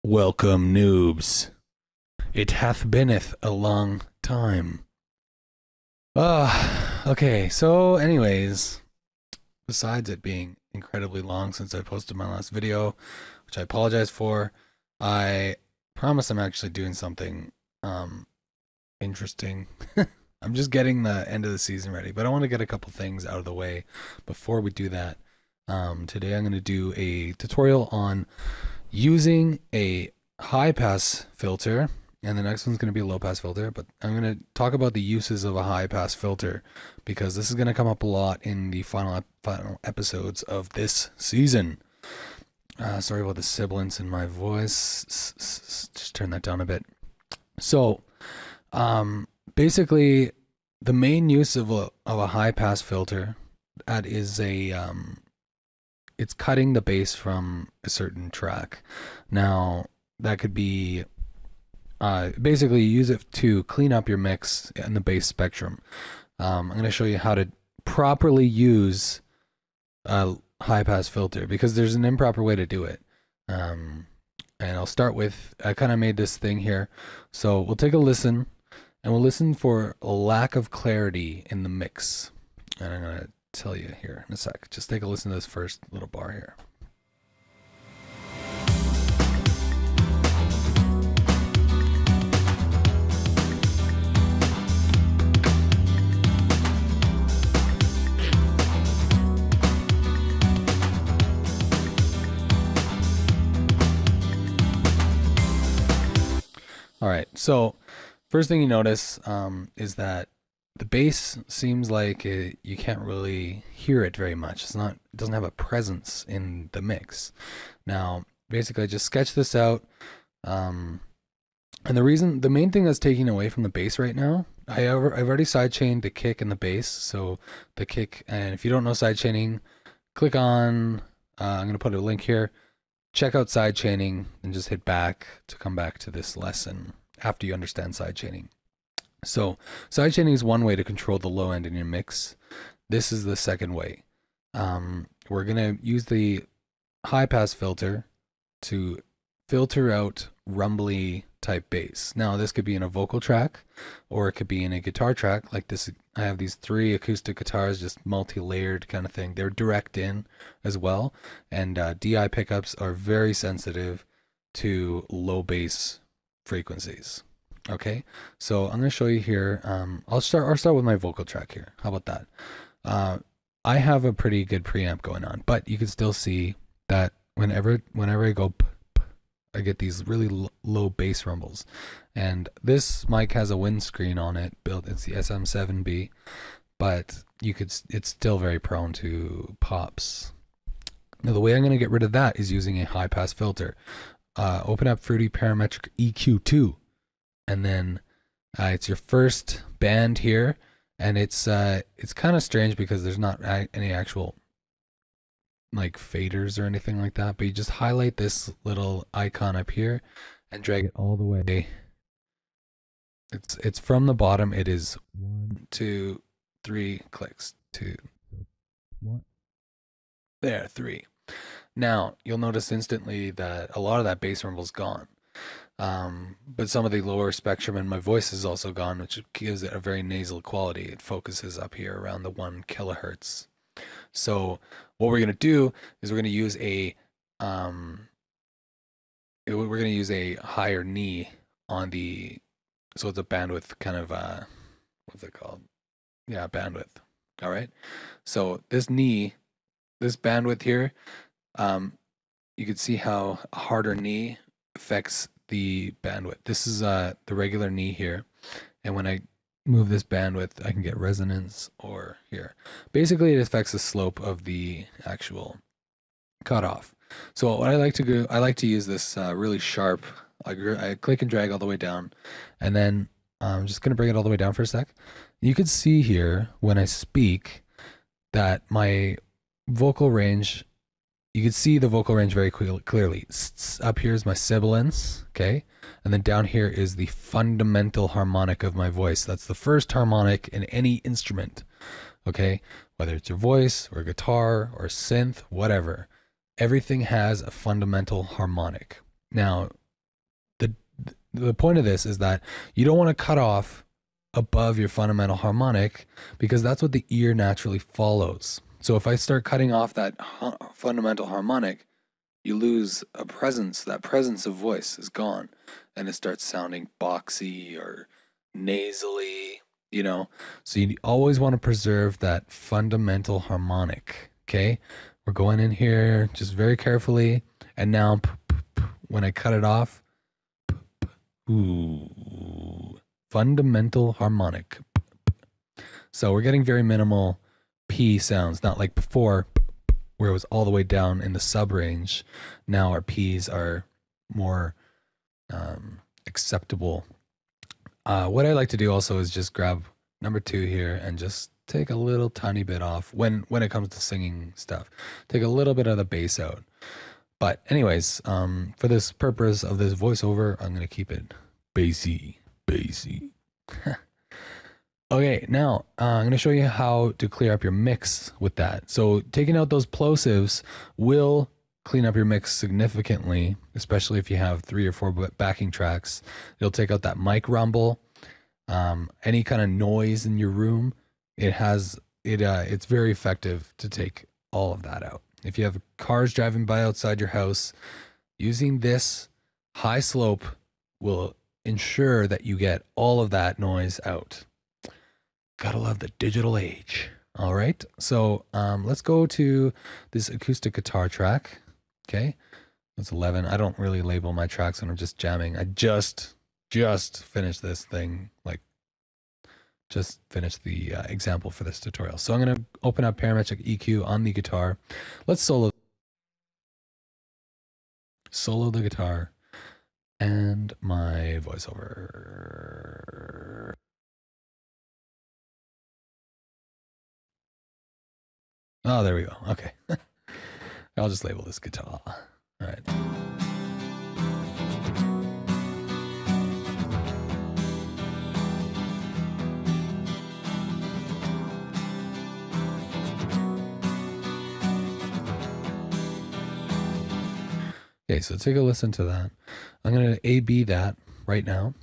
Welcome, noobs. It hath beeneth a long time. Okay, so anyways, besides it being incredibly long since I posted my last video, which I apologize for, I promise I'm actually doing something interesting. I'm just getting the end of the season ready, but I want to get a couple things out of the way before we do that. Today I'm going to do a tutorial on using a high pass filter, and the next one's going to be a low pass filter, but I'm going to talk about the uses of a high pass filter because this is going to come up a lot in the final episodes of this season. Sorry about the sibilance in my voice. Just turn that down a bit. So, basically, the main use of a high pass filter, that is it's cutting the bass from a certain track. Now, that could be basically use it to clean up your mix in the bass spectrum. I'm going to show you how to properly use a high pass filter because there's an improper way to do it. And I'll start with, I kind of made this thing here. So we'll take a listen and we'll listen for a lack of clarity in the mix. And I'm going to tell you here in a sec. Just take a listen to this first little bar here. All right, so first thing you notice is that the bass seems like you can't really hear it very much. It doesn't have a presence in the mix. Now, basically, I just sketch this out, and the main thing that's taking away from the bass right now, I've already sidechained the kick and the bass. So the kick, and if you don't know sidechaining, click on. I'm gonna put a link here. Check out sidechaining and just hit back to come back to this lesson after you understand sidechaining. So sidechaining is one way to control the low end in your mix. This is the second way. We're going to use the high pass filter to filter out rumbly type bass. Now this could be in a vocal track or it could be in a guitar track like this. I have these 3 acoustic guitars, just multi-layered kind of thing. They're direct in as well, and DI pickups are very sensitive to low bass frequencies. Okay, so I'm going to show you here. I'll start with my vocal track here. How about that? I have a pretty good preamp going on, but you can still see that whenever I go I get these really low bass rumbles. And this mic has a windscreen on it built. It's the SM7B, but it's still very prone to pops. Now the way I'm going to get rid of that is using a high pass filter. Open up Fruity Parametric EQ2, and then it's your first band here, and it's kind of strange because there's not any actual like faders or anything like that, but you just highlight this little icon up here and drag it all the way. It's from the bottom. It is 1, 2, 3 clicks. 2, 1. There, 3. Now you'll notice instantly that a lot of that bass rumble's gone. But some of the lower spectrum in my voice is also gone, which gives it a very nasal quality. It focuses up here around the 1 kilohertz. So what we're gonna do is we're gonna use a higher knee on the, so it's a bandwidth kind of what's it called? Yeah, bandwidth. All right. So this bandwidth here, you can see how a harder knee affects the bandwidth. This is the regular knee here, and when I move this bandwidth, I can get resonance, or here. Basically, it affects the slope of the actual cutoff. So what I like to do, I like to use this really sharp. I click and drag all the way down, and then I'm just going to bring it all the way down for a sec. You can see here when I speak that my vocal range, you can see the vocal range very clearly. Up here is my sibilance, okay? And then down here is the fundamental harmonic of my voice. That's the first harmonic in any instrument, okay? Whether it's your voice or guitar or synth, whatever. Everything has a fundamental harmonic. Now, the point of this is that you don't want to cut off above your fundamental harmonic because that's what the ear naturally follows. So if I start cutting off that fundamental harmonic, you lose a presence. That presence of voice is gone, and it starts sounding boxy or nasally, you know. So you always want to preserve that fundamental harmonic. Okay, we're going in here just very carefully, and now when I cut it off, ooh, fundamental harmonic. So we're getting very minimal P sounds, not like before where it was all the way down in the sub range. Now our P's are more acceptable. What I like to do also is just grab number 2 here and just take a little tiny bit off when it comes to singing stuff. Take a little bit of the bass out. But anyways, for this purpose of this voiceover, I'm going to keep it bassy. Okay, now I'm going to show you how to clear up your mix with that. So taking out those plosives will clean up your mix significantly, especially if you have 3 or 4 backing tracks. It'll take out that mic rumble, any kind of noise in your room. It's very effective to take all of that out. If you have cars driving by outside your house, using this high slope will ensure that you get all of that noise out. Gotta love the digital age. All right, so let's go to this acoustic guitar track. Okay, that's 11. I don't really label my tracks when I'm just jamming. I just finished this thing, like just finished the example for this tutorial. So I'm gonna open up parametric EQ on the guitar. Let's solo the guitar and my voiceover. Oh, there we go. Okay. I'll just label this guitar. All right. Okay, so take a listen to that. I'm going to A-B that right now.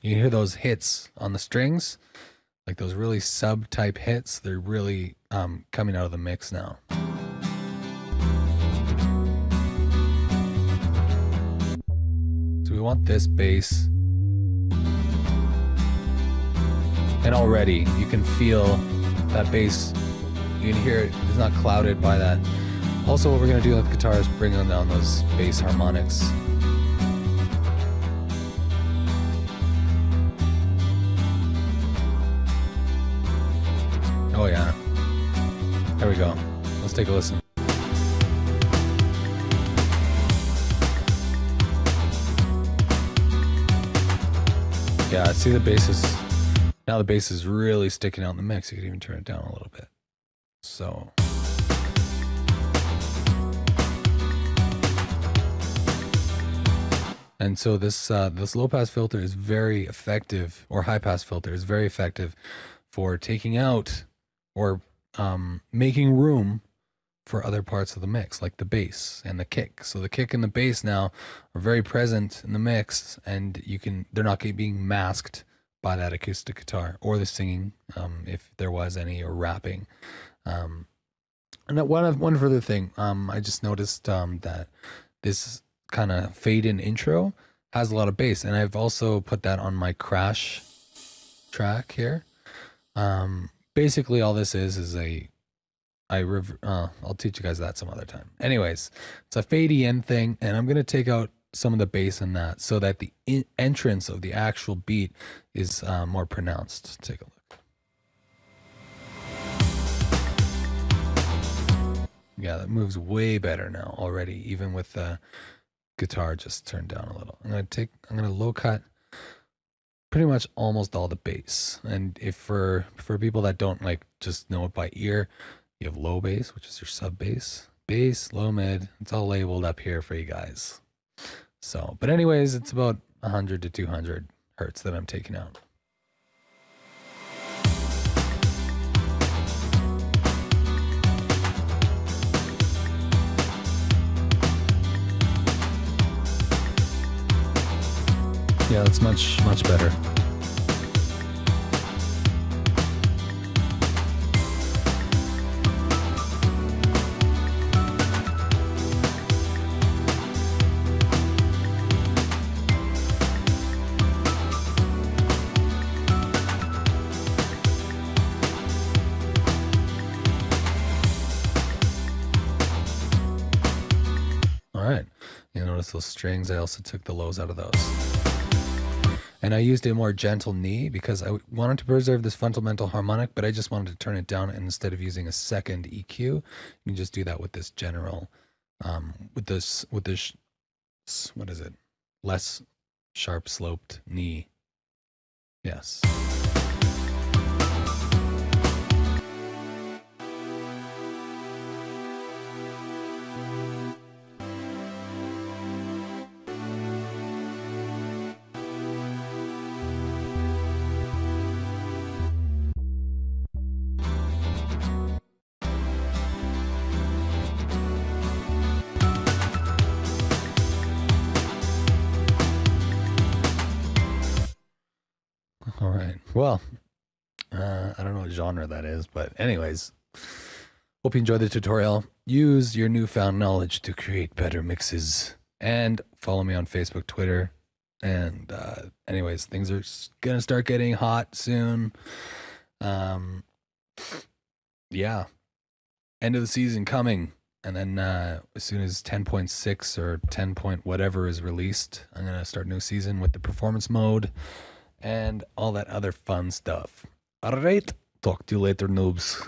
You hear those hits on the strings, like those really sub-type hits. They're really coming out of the mix now. So we want this bass. And already you can feel that bass. You can hear it. It's not clouded by that. Also, what we're going to do with the guitar is bring down those bass harmonics. Oh yeah. There we go. Let's take a listen. Yeah, see the bass is, now the bass is really sticking out in the mix. You could even turn it down a little bit. So. And so this low pass filter is very effective, or high pass filter is very effective for taking out or making room for other parts of the mix, like the bass and the kick. So the kick and the bass now are very present in the mix, and they're not being masked by that acoustic guitar or the singing, if there was any, or rapping. And one further thing, I just noticed that this kind of fade in intro has a lot of bass, and I've also put that on my crash track here. Basically all this is I'll teach you guys that some other time. Anyways, it's a fadey in thing, and I'm gonna take out some of the bass in that so that the entrance of the actual beat is more pronounced. Take a look. Yeah, that moves way better now already, even with the guitar just turned down a little. I'm gonna low cut pretty much almost all the bass. And if for people that don't like just know it by ear, you have low bass, which is your sub bass, bass, low mid. It's all labeled up here for you guys. So, but anyways, it's about 100 to 200 hertz that I'm taking out. Yeah, that's much better. All right. You notice those strings. I also took the lows out of those. And I used a more gentle knee because I wanted to preserve this fundamental harmonic, but I just wanted to turn it down. And instead of using a second EQ, you can just do that with this general, with this, what is it? Less sharp sloped knee. Yes. All right. Well, I don't know what genre that is, but anyways, hope you enjoyed the tutorial. Use your newfound knowledge to create better mixes, and follow me on Facebook, Twitter, and anyways, things are gonna start getting hot soon. Um, yeah, end of the season coming, and then as soon as 10.6 or 10 point whatever is released, I'm gonna start new season with the performance mode and all that other fun stuff. All right, talk to you later, noobs.